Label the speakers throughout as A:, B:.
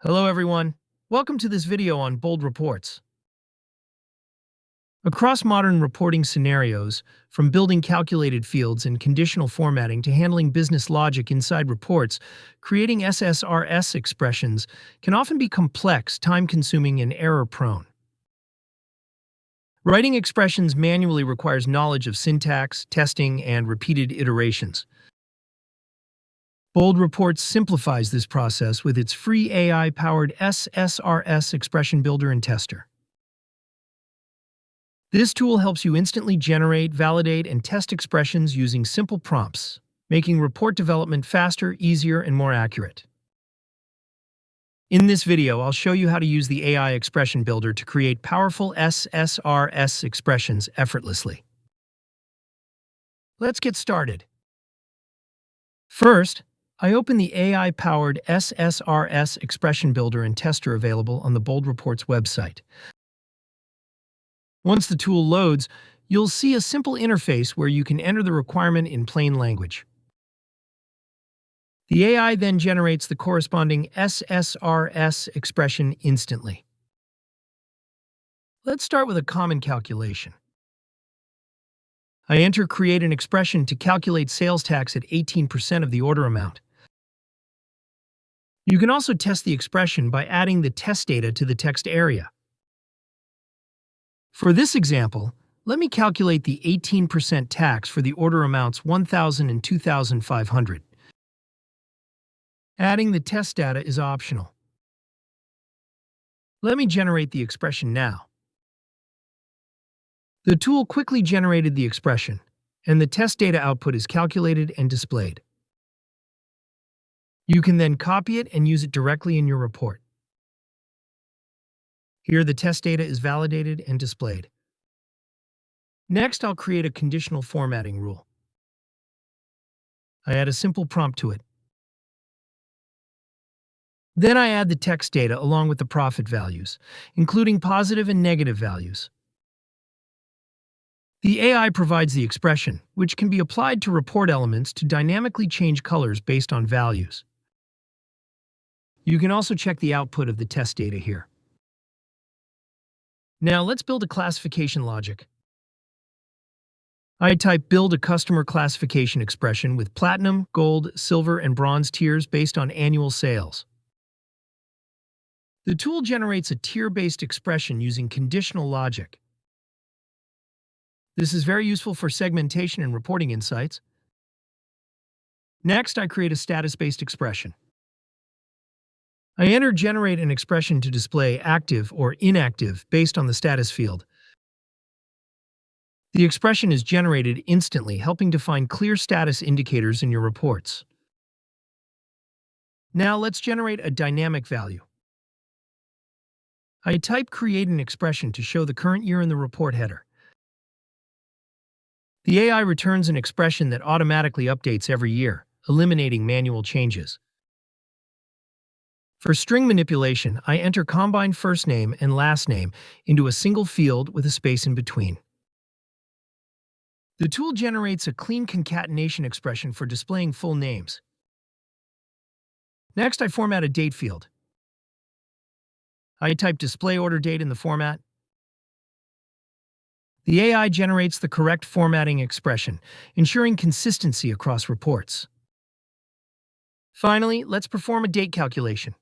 A: Hello everyone. Welcome to this video on bold reports. Across modern reporting scenarios, from building calculated fields and conditional formatting to handling business logic inside reports, creating SSRS expressions can often be complex, time-consuming, and error-prone. Writing expressions manually requires knowledge of syntax, testing, and repeated iterations. Bold Reports simplifies this process with its free AI-powered SSRS expression builder and tester. This tool helps you instantly generate, validate, and test expressions using simple prompts, making report development faster, easier, and more accurate. In this video, I'll show you how to use the AI expression builder to create powerful SSRS expressions effortlessly. Let's get started. First, I open the AI-powered SSRS expression builder and tester available on the Bold Reports website. Once the tool loads, you'll see a simple interface where you can enter the requirement in plain language. The AI then generates the corresponding SSRS expression instantly. Let's start with a common calculation. I enter create an expression to calculate sales tax at 18% of the order amount. You can also test the expression by adding the test data to the text area. For this example, let me calculate the 18% tax for the order amounts $1,000 and $2,500. Adding the test data is optional. Let me generate the expression now. The tool quickly generated the expression, and the test data output is calculated and displayed. You can then copy it and use it directly in your report. Here, the test data is validated and displayed. Next, I'll create a conditional formatting rule. I add a simple prompt to it. Then I add the text data along with the profit values, including positive and negative values. The AI provides the expression, which can be applied to report elements to dynamically change colors based on values. You can also check the output of the test data here. Now let's build a classification logic. I type build a customer classification expression with platinum, gold, silver, and bronze tiers based on annual sales. The tool generates a tier-based expression using conditional logic. This is very useful for segmentation and reporting insights. Next, I create a status-based expression. I enter generate an expression to display active or inactive based on the status field. The expression is generated instantly, helping to find clear status indicators in your reports. Now let's generate a dynamic value. I type create an expression to show the current year in the report header. The AI returns an expression that automatically updates every year, eliminating manual changes. For string manipulation, I enter combined first name and last name into a single field with a space in between. The tool generates a clean concatenation expression for displaying full names. Next, I format a date field. I type display order date in the format. The AI generates the correct formatting expression, ensuring consistency across reports. Finally, let's perform a date calculation.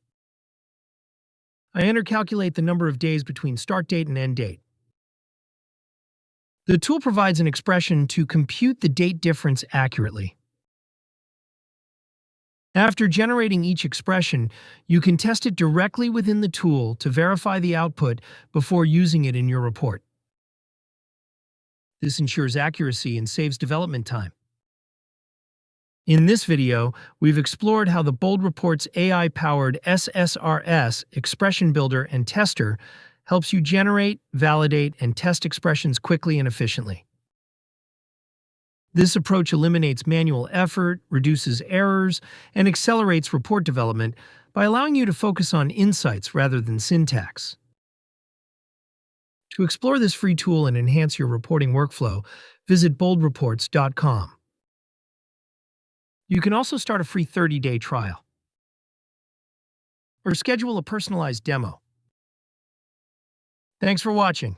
A: I enter calculate the number of days between start date and end date. The tool provides an expression to compute the date difference accurately. After generating each expression, you can test it directly within the tool to verify the output before using it in your report. This ensures accuracy and saves development time. In this video, we've explored how the Bold Reports AI-powered SSRS expression builder and tester helps you generate, validate, and test expressions quickly and efficiently. This approach eliminates manual effort, reduces errors, and accelerates report development by allowing you to focus on insights rather than syntax. To explore this free tool and enhance your reporting workflow, visit boldreports.com. You can also start a free 30-day trial. or schedule a personalized demo. Thanks for watching.